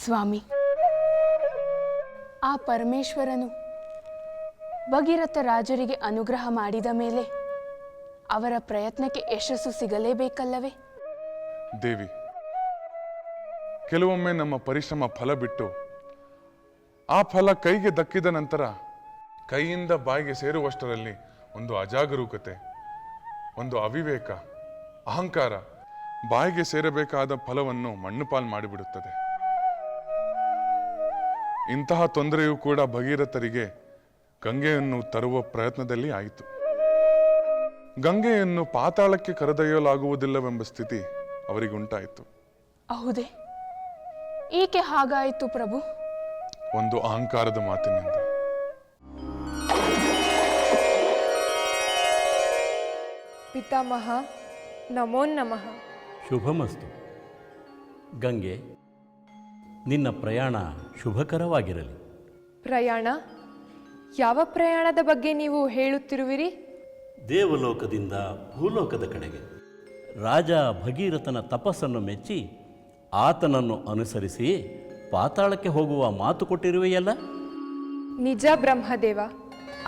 ಸ್ವಾಮಿ, ಆ ಪರಮೇಶ್ವರನು ಭಗೀರಥ ರಾಜರಿಗೆ ಅನುಗ್ರಹ ಮಾಡಿದ ಮೇಲೆ ಅವರ ಪ್ರಯತ್ನಕ್ಕೆ ಯಶಸ್ಸು ಸಿಗಲೇಬೇಕಲ್ಲವೇ? ದೇವಿ, ಕೆಲವೊಮ್ಮೆ ನಮ್ಮ ಪರಿಶ್ರಮ ಫಲ ಬಿಟ್ಟು ಆ ಫಲ ಕೈಗೆ ದಕ್ಕಿದ ನಂತರ ಕೈಯಿಂದ ಬಾಯಿಗೆ ಸೇರುವಷ್ಟರಲ್ಲಿ ಒಂದು ಅಜಾಗರೂಕತೆ, ಒಂದು ಅವಿವೇಕ, ಅಹಂಕಾರ ಬಾಯಿಗೆ ಸೇರಬೇಕಾದ ಫಲವನ್ನು ಮಣ್ಣುಪಾಲು ಮಾಡಿಬಿಡುತ್ತದೆ. ಇಂತಹ ತೊಂದರೆಯೂ ಕೂಡ ಭಗೀರಥರಿಗೆ ಗಂಗೆಯನ್ನು ತರುವ ಪ್ರಯತ್ನದಲ್ಲಿ ಆಯಿತು. ಗಂಗೆಯನ್ನು ಪಾತಾಳಕ್ಕೆ ಕರೆದೊಯ್ಯಲಾಗುವುದಿಲ್ಲವೆಂಬ ಸ್ಥಿತಿ ಅವರಿಗುಂಟಾಯಿತು. ಹೌದೇ? ಏಕೆ ಹಾಗಾಯಿತು ಪ್ರಭು? ಒಂದು ಅಹಂಕಾರದ ಮಾತಿನಿಂದ. ಪಿತಾಮಹ, ನಮೋ ನಮಃ. ಶುಭಮಸ್ತು. ಗಂಗೆ, ನಿನ್ನ ಪ್ರಯಾಣ ಶುಭಕರವಾಗಿರಲಿ. ಪ್ರಯಾಣ? ಯಾವ ಪ್ರಯಾಣದ ಬಗ್ಗೆ ನೀವು ಹೇಳುತ್ತಿರುವಿರಿ? ದೇವಲೋಕದಿಂದ ಭೂಲೋಕದ ಕಡೆಗೆ. ರಾಜ ಭಗೀರಥನ ತಪಸ್ಸನ್ನು ಮೆಚ್ಚಿ ಆತನನ್ನು ಅನುಸರಿಸಿ ಪಾತಾಳಕ್ಕೆ ಹೋಗುವ ಮಾತು ಕೊಟ್ಟಿರುವೆಯಲ್ಲ? ನಿಜ ಬ್ರಹ್ಮದೇವ.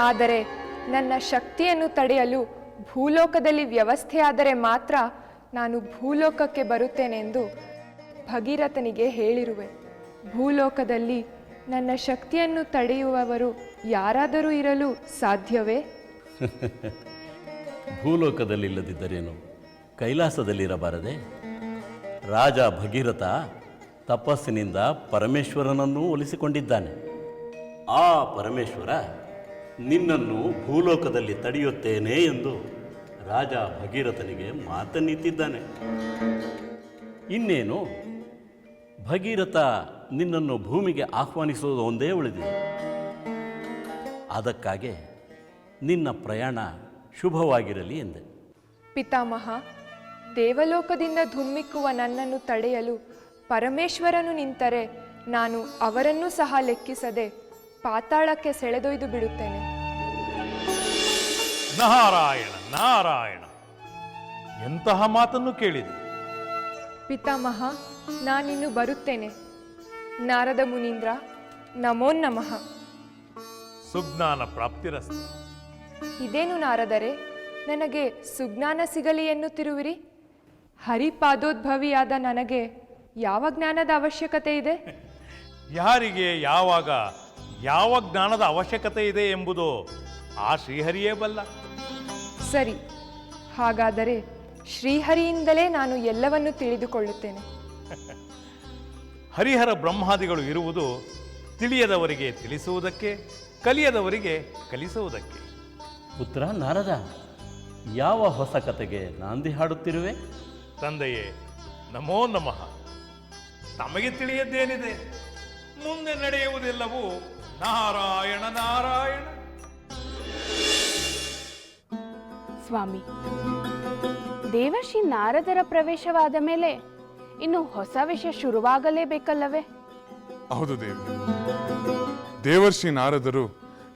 ಆದರೆ ನನ್ನ ಶಕ್ತಿಯನ್ನು ತಡೆಯಲು ಭೂಲೋಕದಲ್ಲಿ ವ್ಯವಸ್ಥೆಯಾದರೆ ಮಾತ್ರ ನಾನು ಭೂಲೋಕಕ್ಕೆ ಬರುತ್ತೇನೆಂದು ಭಗೀರಥನಿಗೆ ಹೇಳಿರುವೆ. ಭೂಲೋಕದಲ್ಲಿ ನನ್ನ ಶಕ್ತಿಯನ್ನು ತಡೆಯುವವರು ಯಾರಾದರೂ ಇರಲು ಸಾಧ್ಯವೇ? ಭೂಲೋಕದಲ್ಲಿಲ್ಲದಿದ್ದರೇನು ಕೈಲಾಸದಲ್ಲಿರಬಾರದೆ? ರಾಜ ಭಗೀರಥ ತಪಸ್ಸಿನಿಂದ ಪರಮೇಶ್ವರನನ್ನೂ ಒಲಿಸಿಕೊಂಡಿದ್ದಾನೆ. ಆ ಪರಮೇಶ್ವರ ನಿನ್ನನ್ನು ಭೂಲೋಕದಲ್ಲಿ ತಡೆಯುತ್ತೇನೆ ಎಂದು ರಾಜ ಭಗೀರಥನಿಗೆ ಮಾತನ್ನಿತ್ತಿದ್ದಾನೆ. ಇನ್ನೇನು, ಭಗೀರಥ ನಿನ್ನನ್ನು ಭೂಮಿಗೆ ಆಹ್ವಾನಿಸುವುದು ಒಂದೇ ಉಳಿದಿದೆ. ಅದಕ್ಕಾಗಿ ನಿನ್ನ ಪ್ರಯಾಣ ಶುಭವಾಗಿರಲಿ ಎಂದೆ. ಪಿತಾಮಹ, ದೇವಲೋಕದಿಂದ ಧುಮ್ಮಿಕ್ಕುವ ನನ್ನನ್ನು ತಡೆಯಲು ಪರಮೇಶ್ವರನು ನಿಂತರೆ ನಾನು ಅವರನ್ನೂ ಸಹ ಲೆಕ್ಕಿಸದೆ ಪಾತಾಳಕ್ಕೆ ಸೆಳೆದೊಯ್ದು ಬಿಡುತ್ತೇನೆ. ನಾರಾಯಣ ನಾರಾಯಣ, ಎಂತಹ ಮಾತನ್ನು ಕೇಳಿದೆ. ಪಿತಾಮಹ, ನಾನಿನ್ನು ಬರುತ್ತೇನೆ. ನಾರದ ಮುನೀಂದ್ರ, ನಮೋ ನಮಃ. ಸುಜ್ಞಾನ ಪ್ರಾಪ್ತಿರಸ್ತು. ಇದೇನು ನಾರದರೆ, ನನಗೆ ಸುಜ್ಞಾನ ಸಿಗಲಿ ಎನ್ನುತ್ತಿರುವಿರಿ? ಹರಿಪಾದೋದ್ಭವಿಯಾದ ನನಗೆ ಯಾವ ಜ್ಞಾನದ ಅವಶ್ಯಕತೆ ಇದೆ? ಯಾರಿಗೆ ಯಾವಾಗ ಯಾವ ಜ್ಞಾನದ ಅವಶ್ಯಕತೆ ಇದೆ ಎಂಬುದು ಆ ಶ್ರೀಹರಿಯೇ ಬಲ್ಲ. ಸರಿ, ಹಾಗಾದರೆ ಶ್ರೀಹರಿಯಿಂದಲೇ ನಾನು ಎಲ್ಲವನ್ನೂ ತಿಳಿದುಕೊಳ್ಳುತ್ತೇನೆ. ಹರಿಹರ ಬ್ರಹ್ಮಾದಿಗಳು ಇರುವುದು ತಿಳಿಯದವರಿಗೆ ತಿಳಿಸುವುದಕ್ಕೆ, ಕಲಿಯದವರಿಗೆ ಕಲಿಸುವುದಕ್ಕೆ. ಪುತ್ರ ನಾರದ, ಯಾವ ಹೊಸ ಕತೆಗೆ ನಾಂದಿ ಹಾಡುತ್ತಿರುವೆ? ತಂದೆಯೇ, ನಮೋ ನಮಃ. ತಮಗೆ ತಿಳಿಯದ್ದೇನಿದೆ? ಮುಂದೆ ನಡೆಯುವುದೆಲ್ಲವೂ ನಾರಾಯಣ ನಾರಾಯಣ. ಸ್ವಾಮಿ, ದೇವರ್ಷಿ ನಾರದರ ಪ್ರವೇಶವಾದ ಮೇಲೆ ಇನ್ನು ಹೊಸ ವಿಷಯ ಶುರುವಾಗಲೇಬೇಕಲ್ಲವೇ? ಹೌದು ದೇವಿ. ದೇವರ್ಷಿ ನಾರದರು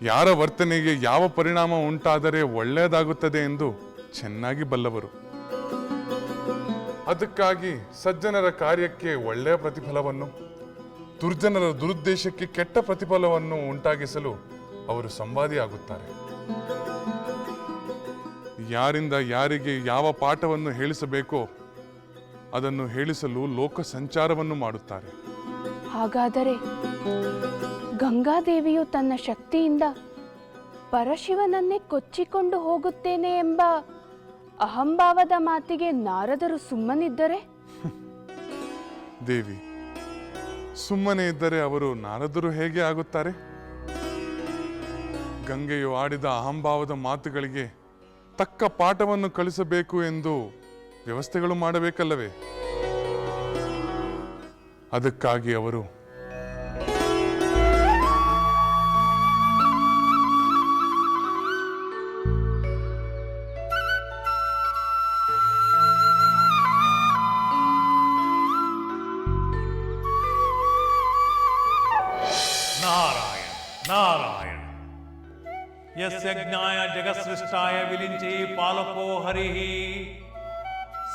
ಯಾರ ವರ್ತನೆಗೆ ಯಾವ ಪರಿಣಾಮ ಉಂಟಾದರೆ ಒಳ್ಳೆಯದಾಗುತ್ತದೆ ಎಂದು ಚೆನ್ನಾಗಿ ಬಲ್ಲವರು. ಅದಕ್ಕಾಗಿ ಸಜ್ಜನರ ಕಾರ್ಯಕ್ಕೆ ಒಳ್ಳೆಯ ಪ್ರತಿಫಲವನ್ನು, ದುರ್ಜನರ ದುರುದ್ದೇಶಕ್ಕೆ ಕೆಟ್ಟ ಪ್ರತಿಫಲವನ್ನು ಉಂಟಾಗಿಸಲು ಅವರು ಸಂವಾದಿಯಾಗುತ್ತಾರೆ. ಯಾರಿಂದ ಯಾರಿಗೆ ಯಾವ ಪಾಠವನ್ನು ಹೇಳಿಸಬೇಕೋ ಅದನ್ನು ಹೇಳಿಸಲು ಲೋಕ ಸಂಚಾರವನ್ನು ಮಾಡುತ್ತಾರೆ. ಹಾಗಾದರೆ ಗಂಗಾದೇವಿಯು ತನ್ನ ಶಕ್ತಿಯಿಂದ ಪರಶಿವನನ್ನೇ ಕೊಚ್ಚಿಕೊಂಡು ಹೋಗುತ್ತೇನೆ ಎಂಬ ಅಹಂಭಾವದ ಮಾತಿಗೆ ನಾರದರು ಸುಮ್ಮನಿದ್ದರೆ? ದೇವಿ, ಸುಮ್ಮನೆ ಇದ್ದರೆ ಅವರು ನಾರದರು ಹೇಗೆ ಆಗುತ್ತಾರೆ? ಗಂಗೆಯು ಆಡಿದ ಅಹಂಭಾವದ ಮಾತುಗಳಿಗೆ ತಕ್ಕ ಪಾಠವನ್ನು ಕಲಿಸಬೇಕು ಎಂದು ವ್ಯವಸ್ಥೆಗಳು ಮಾಡಬೇಕಲ್ಲವೇ? ಅದಕ್ಕಾಗಿ ಅವರು ನಾರಾಯಣ ನಾರಾಯಣ. ಯಸ್ಯ ಜ್ಞಾಯ ಜಗತ್ಸೃಷ್ಟಾಯ ವಿಲಿಂಚಿ ಪಾಲಕೋ ಹರಿಃ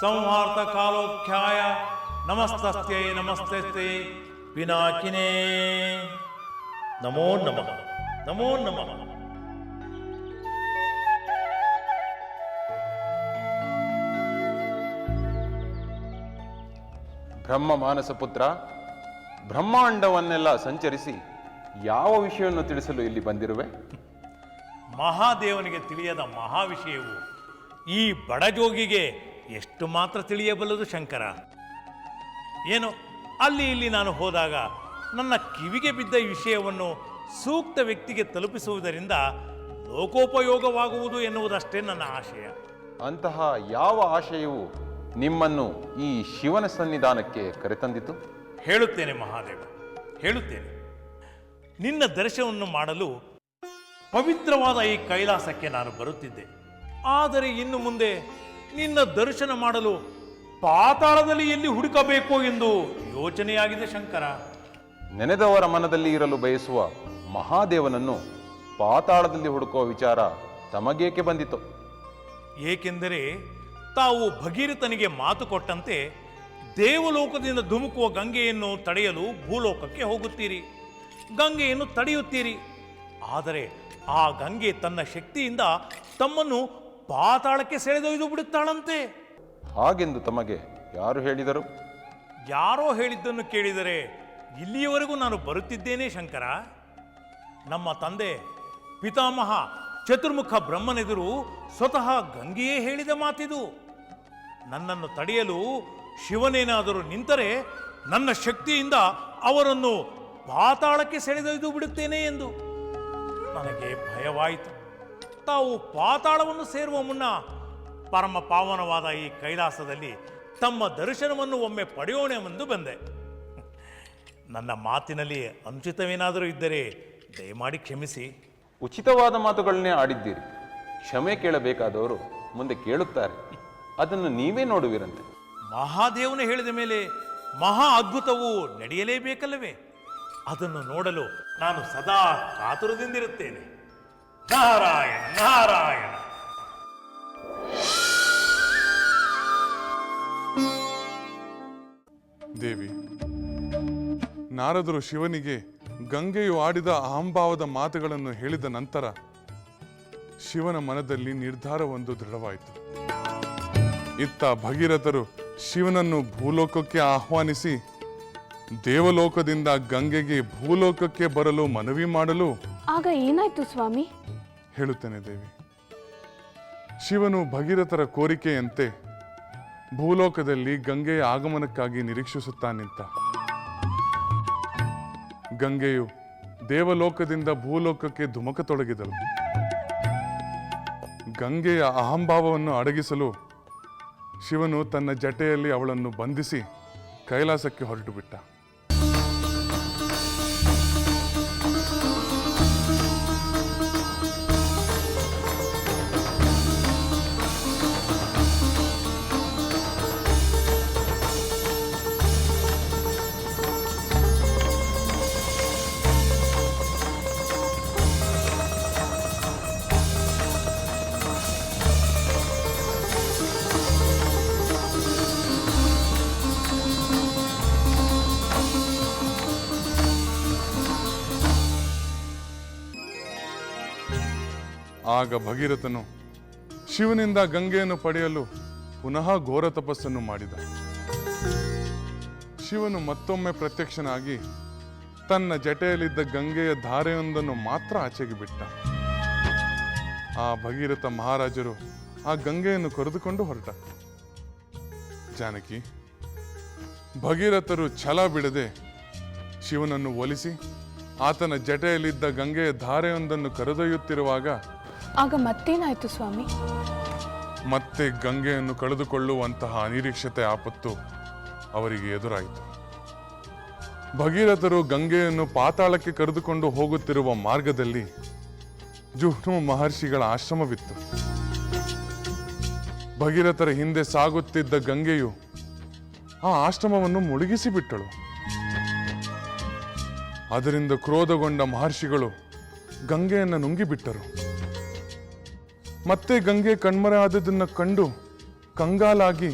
ಸಂಹಾರ್ಥ ಕಾಲೋಖ್ಯಾಯ ನಮಸ್ತಸ್ಯೈ ನಮಸ್ತಸ್ಯೈ ಪಿನಾಕಿನೇ ನಮೋ ನಮಃ ನಮೋ ನಮಃ. ಬ್ರಹ್ಮ ಮಾನಸ ಪುತ್ರ, ಬ್ರಹ್ಮಾಂಡವನ್ನೆಲ್ಲ ಸಂಚರಿಸಿ ಯಾವ ವಿಷಯವನ್ನು ತಿಳಿಸಲು ಇಲ್ಲಿ ಬಂದಿರುವೆ? ಮಹಾದೇವನಿಗೆ ತಿಳಿಯದ ಮಹಾವಿಷಯವು ಈ ಬಡಜೋಗಿಗೆ ಎಷ್ಟು ಮಾತ್ರ ತಿಳಿಯಬಲ್ಲದು ಶಂಕರ. ಏನೋ ಅಲ್ಲಿ ಇಲ್ಲಿ ನಾನು ಹೋದಾಗ ನನ್ನ ಕಿವಿಗೆ ಬಿದ್ದ ವಿಷಯವನ್ನು ಸೂಕ್ತ ವ್ಯಕ್ತಿಗೆ ತಲುಪಿಸುವುದರಿಂದ ಲೋಕೋಪಯೋಗವಾಗುವುದು ಎನ್ನುವುದಷ್ಟೇ ನನ್ನ ಆಶಯ. ಅಂತಹ ಯಾವ ಆಶಯವು ನಿಮ್ಮನ್ನು ಈ ಶಿವನ ಸನ್ನಿಧಾನಕ್ಕೆ ಕರೆತಂದಿತು? ಹೇಳುತ್ತೇನೆ ಮಹಾದೇವ, ಹೇಳುತ್ತೇನೆ. ನಿನ್ನ ದರ್ಶನವನ್ನು ಮಾಡಲು ಪವಿತ್ರವಾದ ಈ ಕೈಲಾಸಕ್ಕೆ ನಾನು ಬರುತ್ತಿದ್ದೆ. ಆದರೆ ಇನ್ನು ಮುಂದೆ ನಿನ್ನ ದರ್ಶನ ಮಾಡಲು ಪಾತಾಳದಲ್ಲಿ ಎಲ್ಲಿ ಹುಡುಕಬೇಕು ಎಂದು ಯೋಚನೆಯಾಗಿದೆ ಶಂಕರ. ನೆನೆದವರ ಮನದಲ್ಲಿ ಇರಲು ಬಯಸುವ ಮಹಾದೇವನನ್ನು ಪಾತಾಳದಲ್ಲಿ ಹುಡುಕುವ ವಿಚಾರ ತಮಗೇಕೆ ಬಂದಿತು? ಏಕೆಂದರೆ ತಾವು ಭಗೀರಥನಿಗೆ ಮಾತು ಕೊಟ್ಟಂತೆ ದೇವಲೋಕದಿಂದ ಧುಮುಕುವ ಗಂಗೆಯನ್ನು ತಡೆಯಲು ಭೂಲೋಕಕ್ಕೆ ಹೋಗುತ್ತೀರಿ, ಗಂಗೆಯನ್ನು ತಡೆಯುತ್ತೀರಿ. ಆದರೆ ಆ ಗಂಗೆ ತನ್ನ ಶಕ್ತಿಯಿಂದ ತಮ್ಮನ್ನು ಪಾತಾಳಕ್ಕೆ ಸೆಳೆದೊಯ್ದು ಬಿಡುತ್ತಾಳಂತೆ. ಹಾಗೆಂದು ತಮಗೆ ಯಾರು ಹೇಳಿದರು? ಯಾರೋ ಹೇಳಿದ್ದನ್ನು ಕೇಳಿದರೆ ಇಲ್ಲಿಯವರೆಗೂ ನಾನು ಬರುತ್ತಿದ್ದೇನೆ ಶಂಕರ. ನಮ್ಮ ತಂದೆ ಪಿತಾಮಹ ಚತುರ್ಮುಖ ಬ್ರಹ್ಮನೆದುರು ಸ್ವತಃ ಗಂಗೆಯೇ ಹೇಳಿದ ಮಾತಿದು. ನನ್ನನ್ನು ತಡೆಯಲು ಶಿವನೇನಾದರೂ ನಿಂತರೆ ನನ್ನ ಶಕ್ತಿಯಿಂದ ಅವರನ್ನು ಪಾತಾಳಕ್ಕೆ ಸೆಳೆದೊಯ್ದು ಬಿಡುತ್ತೇನೆ ಎಂದು. ನನಗೆ ಭಯವಾಯಿತು. ತಾವು ಪಾತಾಳವನ್ನು ಸೇರುವ ಮುನ್ನ ಪರಮ ಪಾವನವಾದ ಈ ಕೈಲಾಸದಲ್ಲಿ ತಮ್ಮ ದರ್ಶನವನ್ನು ಒಮ್ಮೆ ಪಡೆಯೋಣವೆಂದು ಬಂದೆ. ನನ್ನ ಮಾತಿನಲ್ಲಿ ಅನುಚಿತವೇನಾದರೂ ಇದ್ದರೆ ದಯಮಾಡಿ ಕ್ಷಮಿಸಿ. ಉಚಿತವಾದ ಮಾತುಗಳನ್ನೇ ಆಡಿದ್ದೀರಿ. ಕ್ಷಮೆ ಕೇಳಬೇಕಾದವರು ಮುಂದೆ ಕೇಳುತ್ತಾರೆ, ಅದನ್ನು ನೀವೇ ನೋಡುವಿರಂತೆ. ಮಹಾದೇವನು ಹೇಳಿದ ಮೇಲೆ ಮಹಾ ಅದ್ಭುತವು ನಡೆಯಲೇಬೇಕಲ್ಲವೇ? ಅದನ್ನು ನೋಡಲು ನಾನು ಸದಾ ಕಾತುರದಿಂದಿರುತ್ತೇನೆ. ನಾರಾಯಣ ನಾರಾಯಣ. ದೇವಿ, ನಾರದರು ಶಿವನಿಗೆ ಗಂಗೆಯು ಆಡಿದ ಅಹಂಭಾವದ ಮಾತುಗಳನ್ನು ಹೇಳಿದ ನಂತರ ಶಿವನ ಮನದಲ್ಲಿ ನಿರ್ಧಾರವೊಂದು ದೃಢವಾಯಿತು. ಇತ್ತ ಭಗೀರಥರು ಶಿವನನ್ನು ಭೂಲೋಕಕ್ಕೆ ಆಹ್ವಾನಿಸಿ ದೇವಲೋಕದಿಂದ ಗಂಗೆಗೆ ಭೂಲೋಕಕ್ಕೆ ಬರಲು ಮನವಿ ಮಾಡಲು. ಆಗ ಏನಾಯ್ತು ಸ್ವಾಮಿ? ಹೇಳುತ್ತೇನೆ ದೇವಿ. ಶಿವನು ಭಗೀರಥರ ಕೋರಿಕೆಯಂತೆ ಭೂಲೋಕದಲ್ಲಿ ಗಂಗೆಯ ಆಗಮನಕ್ಕಾಗಿ ನಿರೀಕ್ಷಿಸುತ್ತಾ ನಿಂತ. ಗಂಗೆಯು ದೇವಲೋಕದಿಂದ ಭೂಲೋಕಕ್ಕೆ ಧುಮುಕತೊಡಗಿದಳು. ಗಂಗೆಯ ಅಹಂಭಾವವನ್ನು ಅಡಗಿಸಲು ಶಿವನು ತನ್ನ ಜಟೆಯಲ್ಲಿ ಅವಳನ್ನು ಬಂಧಿಸಿ ಕೈಲಾಸಕ್ಕೆ ಹೊರಟು ಬಿಟ್ಟ. ಆಗ ಭಗೀರಥನು ಶಿವನಿಂದ ಗಂಗೆಯನ್ನು ಪಡೆಯಲು ಪುನಃ ಘೋರ ತಪಸ್ಸನ್ನು ಮಾಡಿದ. ಶಿವನು ಮತ್ತೊಮ್ಮೆ ಪ್ರತ್ಯಕ್ಷನಾಗಿ ತನ್ನ ಜಟೆಯಲ್ಲಿದ್ದ ಗಂಗೆಯ ಧಾರೆಯೊಂದನ್ನು ಮಾತ್ರ ಆಚೆಗೆ ಬಿಟ್ಟ. ಆ ಭಗೀರಥ ಮಹಾರಾಜರು ಆ ಗಂಗೆಯನ್ನು ಕರೆದುಕೊಂಡು ಹೊರಟ. ಜಾನಕಿ, ಭಗೀರಥರು ಛಲ ಬಿಡದೆ ಶಿವನನ್ನು ಒಲಿಸಿ ಆತನ ಜಟೆಯಲ್ಲಿದ್ದ ಗಂಗೆಯ ಧಾರೆಯೊಂದನ್ನು ಕರೆದೊಯ್ಯುತ್ತಿರುವಾಗ ಆಗ ಮತ್ತೇನಾಯ್ತು ಸ್ವಾಮಿ? ಮತ್ತೆ ಗಂಗೆಯನ್ನು ಕಳೆದುಕೊಳ್ಳುವಂತಹ ಅನಿರೀಕ್ಷತೆ ಆಪತ್ತು ಅವರಿಗೆ ಎದುರಾಯಿತು. ಭಗೀರಥರು ಗಂಗೆಯನ್ನು ಪಾತಾಳಕ್ಕೆ ಕರೆದುಕೊಂಡು ಹೋಗುತ್ತಿರುವ ಮಾರ್ಗದಲ್ಲಿ ಜುಹ್ನು ಮಹರ್ಷಿಗಳ ಆಶ್ರಮವಿತ್ತು. ಭಗೀರಥರ ಹಿಂದೆ ಸಾಗುತ್ತಿದ್ದ ಗಂಗೆಯು ಆ ಆಶ್ರಮವನ್ನು ಮುಳುಗಿಸಿ ಬಿಟ್ಟಳು. ಅದರಿಂದ ಕ್ರೋಧಗೊಂಡ ಮಹರ್ಷಿಗಳು ಗಂಗೆಯನ್ನು ನುಂಗಿಬಿಟ್ಟರು. ಮತ್ತೆ ಗಂಗೆ ಕಣ್ಮರೆ ಆದದನ್ನು ಕಂಡು ಕಂಗಾಲಾಗಿ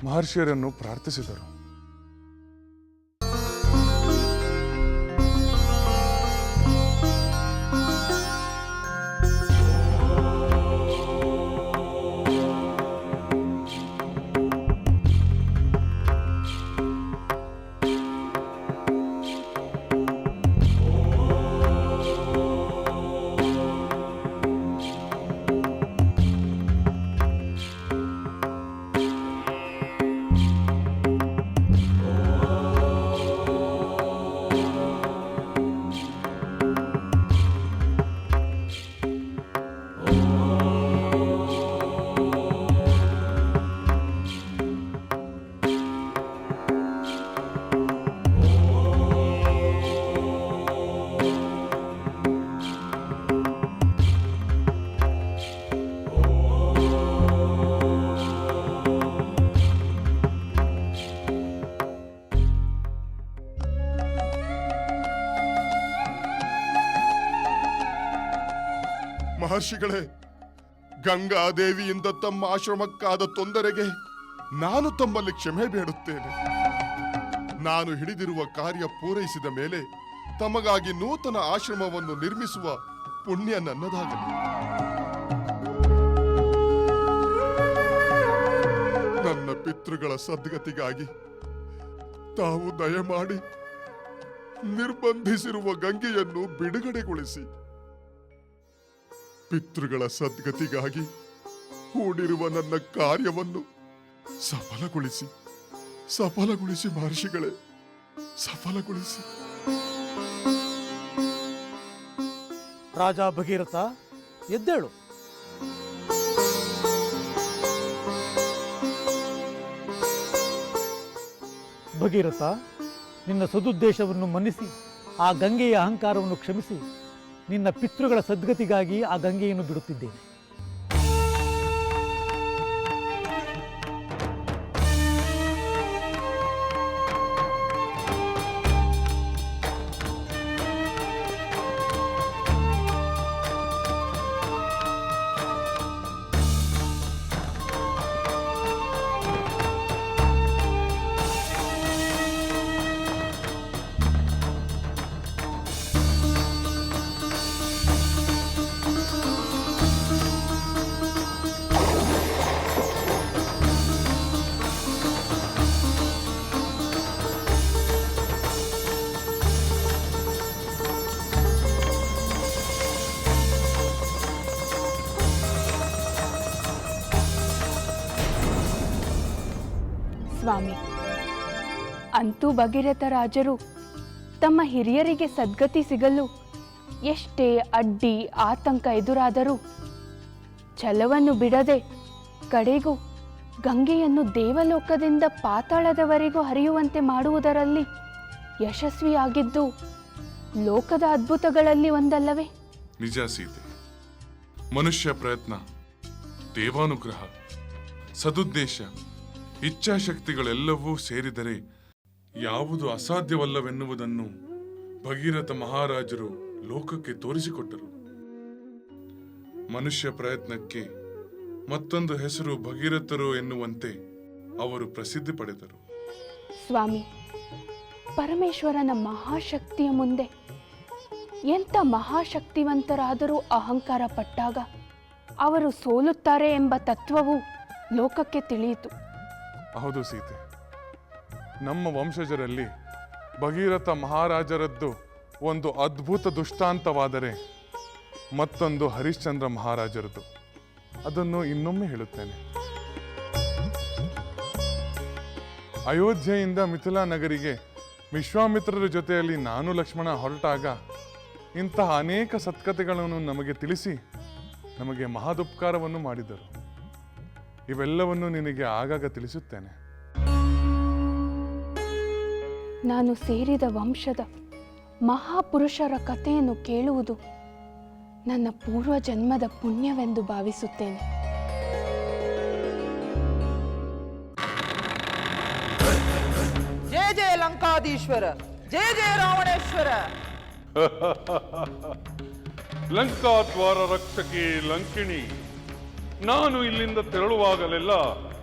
ಮಹರ್ಷಿಯರನ್ನು ಪ್ರಾರ್ಥಿಸಿದರು. ಮಹರ್ಷಿಗಳೇ, ಗಂಗಾದೇವಿಯಿಂದ ತಮ್ಮ ಆಶ್ರಮಕ್ಕಾದ ತೊಂದರೆಗೆ ನಾನು ತಮ್ಮಲ್ಲಿ ಕ್ಷಮೆ ಬೇಡುತ್ತೇನೆ. ನಾನು ಹಿಡಿದಿರುವ ಕಾರ್ಯ ಪೂರೈಸಿದ ಮೇಲೆ ತಮಗಾಗಿ ನೂತನ ಆಶ್ರಮವನ್ನು ನಿರ್ಮಿಸುವ ಪುಣ್ಯ ನನ್ನದಾಗಲಿ. ನನ್ನ ಪಿತೃಗಳ ಸದ್ಗತಿಗಾಗಿ ತಾವು ದಯಮಾಡಿ ನಿರ್ಬಂಧಿಸಿರುವ ಗಂಗೆಯನ್ನು ಬಿಡುಗಡೆಗೊಳಿಸಿ. ಪಿತೃಗಳ ಸದ್ಗತಿಗಾಗಿ ಹೂಡಿರುವ ನನ್ನ ಕಾರ್ಯವನ್ನು ಸಫಲಗೊಳಿಸಿ ಮಹರ್ಷಿಗಳೇ, ಸಫಲಗೊಳಿಸಿ. ರಾಜ ಭಗೀರಥ, ಎದ್ದೇಳು. ಭಗೀರಥ, ನಿನ್ನ ಸದುದ್ದೇಶವನ್ನು ಮನ್ನಿಸಿ ಆ ಗಂಗೆಯ ಅಹಂಕಾರವನ್ನು ಕ್ಷಮಿಸಿ ನಿನ್ನ ಪಿತೃಗಳ ಸದ್ಗತಿಗಾಗಿ ಆ ಗಂಗೆಯನ್ನು ಬಿಡುತ್ತಿದ್ದೇನೆ. ಸ್ವಾಮಿ, ಅಂತೂ ಭಗೀರಥ ರಾಜರು ತಮ್ಮ ಹಿರಿಯರಿಗೆ ಸದ್ಗತಿ ಸಿಗಲು ಎಷ್ಟೇ ಅಡ್ಡಿ ಆತಂಕ ಎದುರಾದರೂ ಛಲವನ್ನು ಬಿಡದೆ ಕಡೆಗೂ ಗಂಗೆಯನ್ನು ದೇವಲೋಕದಿಂದ ಪಾತಾಳದವರೆಗೂ ಹರಿಯುವಂತೆ ಮಾಡುವುದರಲ್ಲಿ ಯಶಸ್ವಿಯಾಗಿದ್ದು ಲೋಕದ ಅದ್ಭುತಗಳಲ್ಲಿ ಒಂದಲ್ಲವೇ? ನಿಜ ಸೀತೆ. ಮನುಷ್ಯ ಪ್ರಯತ್ನ, ದೇವಾನುಗ್ರಹ, ಸದುದ್ದೇಶ, ಇಚ್ಛಾಶಕ್ತಿಗಳೆಲ್ಲವೂ ಸೇರಿದರೆ ಯಾವುದು ಅಸಾಧ್ಯವಲ್ಲವೆನ್ನುವುದನ್ನು ಭಗೀರಥ ಮಹಾರಾಜರು ಲೋಕಕ್ಕೆ ತೋರಿಸಿಕೊಟ್ಟರು. ಮನುಷ್ಯ ಪ್ರಯತ್ನಕ್ಕೆ ಮತ್ತೊಂದು ಹೆಸರು ಭಗೀರಥರು ಎನ್ನುವಂತೆ ಅವರು ಪ್ರಸಿದ್ಧಿ ಪಡೆದರು. ಸ್ವಾಮಿ, ಪರಮೇಶ್ವರನ ಮಹಾಶಕ್ತಿಯ ಮುಂದೆ ಎಂಥ ಮಹಾಶಕ್ತಿವಂತರಾದರೂ ಅಹಂಕಾರ ಪಟ್ಟಾಗ ಅವರು ಸೋಲುತ್ತಾರೆ ಎಂಬ ತತ್ವವು ಲೋಕಕ್ಕೆ ತಿಳಿಯಿತು. ಹೌದು ಸೀತೆ, ನಮ್ಮ ವಂಶಜರಲ್ಲಿ ಭಗೀರಥ ಮಹಾರಾಜರದ್ದು ಒಂದು ಅದ್ಭುತ ದುಷ್ಟಾಂತವಾದರೆ ಮತ್ತೊಂದು ಹರಿಶ್ಚಂದ್ರ ಮಹಾರಾಜರದು. ಅದನ್ನು ಇನ್ನೊಮ್ಮೆ ಹೇಳುತ್ತೇನೆ. ಅಯೋಧ್ಯೆಯಿಂದ ಮಿಥಿಲಾ ನಗರಿಗೆ ವಿಶ್ವಾಮಿತ್ರರ ಜೊತೆಯಲ್ಲಿ ನಾನು ಲಕ್ಷ್ಮಣ ಹೊರಟಾಗ ಇಂತಹ ಅನೇಕ ಸತ್ಕತೆಗಳನ್ನು ನಮಗೆ ತಿಳಿಸಿ ನಮಗೆ ಮಹದುಪಕಾರವನ್ನು ಮಾಡಿದರು. ಇವೆಲ್ಲವನ್ನು ನಿನಗೆ ಆಗಾಗ ತಿಳಿಸುತ್ತೇನೆ. ನಾನು ಸೇರಿದ ವಂಶದ ಮಹಾಪುರುಷರ ಕಥೆಯನ್ನು ಕೇಳುವುದು ನನ್ನ ಪೂರ್ವ ಜನ್ಮದ ಪುಣ್ಯವೆಂದು ಭಾವಿಸುತ್ತೇನೆ. ಜಯ ಜಯ ಲಂಕಾಧೀಶ್ವರ, ಜಯ ಜಯ ರಾವಣೇಶ್ವರ. ಲಂಕಾದ್ವಾರ ರಕ್ಷಕಿ ಲಂಕಿಣಿ, ನಾನು ಇಲ್ಲಿಂದ ತೆರಳುವಾಗಲೆಲ್ಲ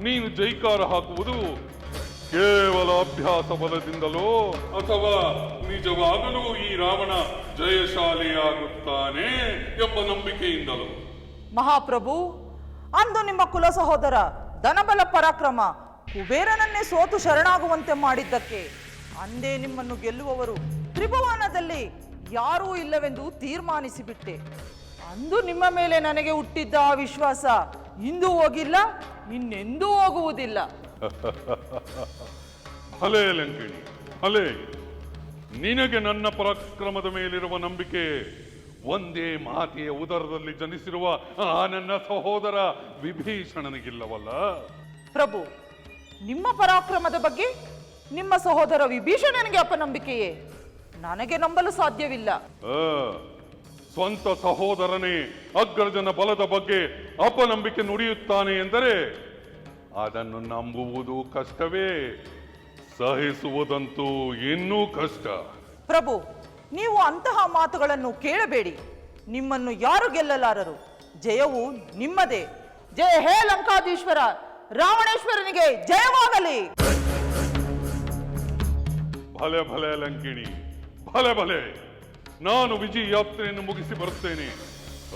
ನೀನು ಜೈಕಾರ ಹಾಕುವುದು ಕೇವಲ ಅಭ್ಯಾಸ ಬಲದಿಂದಲೋ ಅಥವಾ ನಿಜವಾಗಲೂ ಈ ರಾವಣ ಜಯಶಾಲಿಯಾಗುತ್ತಾನೆ ಎಂಬ ನಂಬಿಕೆಯಿಂದಲೋ? ಮಹಾಪ್ರಭು, ಅಂದು ನಿಮ್ಮ ಕುಲ ಸಹೋದರ ಧನಬಲ ಪರಾಕ್ರಮ ಕುಬೇರನನ್ನೇ ಸೋತು ಶರಣಾಗುವಂತೆ ಮಾಡಿದ್ದಕ್ಕೆ ಅಂದೇ ನಿಮ್ಮನ್ನು ಗೆಲ್ಲುವವರು ತ್ರಿಭುವನದಲ್ಲಿ ಯಾರೂ ಇಲ್ಲವೆಂದು ತೀರ್ಮಾನಿಸಿಬಿಟ್ಟೆ. ಅಂದು ನಿಮ್ಮ ಮೇಲೆ ನನಗೆ ಹುಟ್ಟಿದ್ದ ಆ ವಿಶ್ವಾಸ ಇಂದೂ ಹೋಗಿಲ್ಲ, ಇನ್ನೆಂದೂ ಹೋಗುವುದಿಲ್ಲ. ಭಲೇ ಲಂಕಿಣಿ, ಭಲೇ. ನಿನಗೆ ನನ್ನ ಪರಾಕ್ರಮದ ಮೇಲಿರುವ ನಂಬಿಕೆ ಒಂದೇ ಮಾತೆಯ ಉದರದಲ್ಲಿ ಜನಿಸಿರುವ ಆ ನನ್ನ ಸಹೋದರ ವಿಭೀಷಣನಿಗಿಲ್ಲವಲ್ಲ? ಪ್ರಭು, ನಿಮ್ಮ ಪರಾಕ್ರಮದ ಬಗ್ಗೆ ನಿಮ್ಮ ಸಹೋದರ ವಿಭೀಷಣನಿಗೆ ಅಪನಂಬಿಕೆಯೇ? ನನಗೆ ನಂಬಲು ಸಾಧ್ಯವಿಲ್ಲ. ಸ್ವಂತ ಸಹೋದರನೇ ಅಗ್ರಜನ ಬಲದ ಬಗ್ಗೆ ಅಪನಂಬಿಕೆ ನುಡಿಯುತ್ತಾನೆ ಎಂದರೆ ಅದನ್ನು ನಂಬುವುದು ಕಷ್ಟವೇ, ಸಹಿಸುವುದಂತೂ ಇನ್ನೂ ಕಷ್ಟ. ಪ್ರಭು, ನೀವು ಅಂತಹ ಮಾತುಗಳನ್ನು ಕೇಳಬೇಡಿ. ನಿಮ್ಮನ್ನು ಯಾರು ಗೆಲ್ಲಲಾರರು. ಜಯವು ನಿಮ್ಮದೇ. ಜಯ ಹೇ ಲಂಕಾಧೀಶ್ವರ, ರಾವಣೇಶ್ವರನಿಗೆ ಜಯವಾಗಲಿ. ಭಲೆ ಭಲೆ ಲಂಕಿಣಿ, ಭಲೆ ಭಲೆ. ನಾನು ವಿಜಯ ಯಾತ್ರೆಯನ್ನು ಮುಗಿಸಿ ಬರುತ್ತೇನೆ.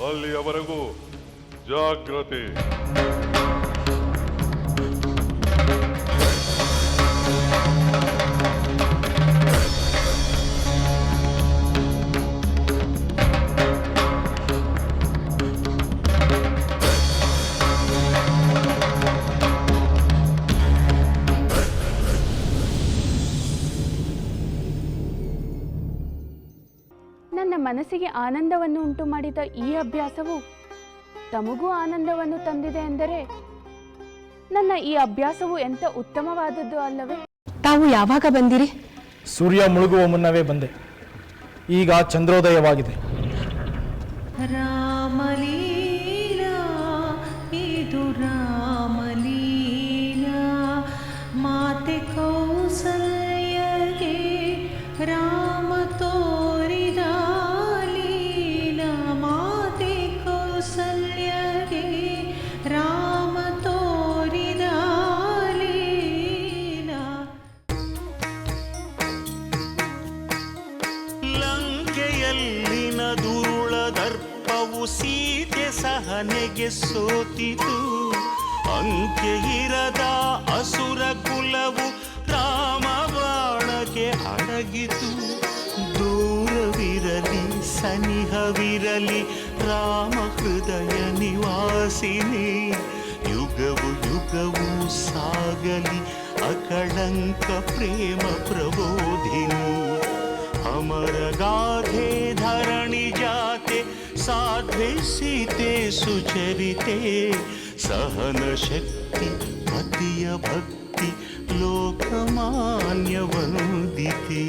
ಅಲ್ಲಿಯವರೆಗೂ ಜಾಗ್ರತೆ. ನನ್ನ ಮನಸ್ಸಿಗೆ ಆನಂದವನ್ನು ಉಂಟು ಮಾಡಿದ ಈ ಅಭ್ಯಾಸವು ತಮಗೂ ಆನಂದವನ್ನು ತಂದಿದೆ ಎಂದರೆ ನನ್ನ ಈ ಅಭ್ಯಾಸವು ಎಂಥ ಉತ್ತಮವಾದದ್ದು ಅಲ್ಲವೇ? ತಾವು ಯಾವಾಗ ಬಂದಿರಿ? ಸೂರ್ಯ ಮುಳುಗುವ ಮುನ್ನವೇ ಬಂದೆ. ಈಗ ಚಂದ್ರೋದಯವಾಗಿದೆ. ರಾಮಲೀಲಾ ಇದು ರಾಮಲೀಲಾ, ಮಾತೆ ಕೌಸಲ್ಯಗೆ ರಾಮ ತೋರಿದ ಲೀಲಾ, ಮಾತೆ ಕೌಸಲ್ಯಗೆ ರಾಮ ತೋರಿದ ಲೀಲಾ. ಲಂಕೆಯಲ್ಲಿನ ದುರುಳ ದರ್ಪವು ಸೀತೆ ಸಹನೆಗೆ ಸೋತಿತು. ಅಂಕೆ ಇರದ ಅಸುರ ಕುಲವು ರಾಮ ಬಾಣಕ್ಕೆ ಅಡಗಿತು. ದೂರವಿರಲಿ ಸನಿಹವಿರಲಿ ರಾಮ ಹೃದಯ ನಿವಾಸಿನಿ. ಯುಗವು ಯುಗವು ಸಾಗಲಿ ಅಕಳಂಕ ಪ್ರೇಮ ಪ್ರಬೋಧಿನಿ. ಅಮರ ಗಾಧೆ ಧರಣಿ ಜಾತೆ ಸಾಧ್ವೆ ಸೀತೆ ಸುಚರಿತೆ. ಸಹನ ಶಕ್ತಿ ಪತಿಯ ಭಕ್ತಿ ಲೋಕಮಾನ್ಯ ವಂದಿತೆ.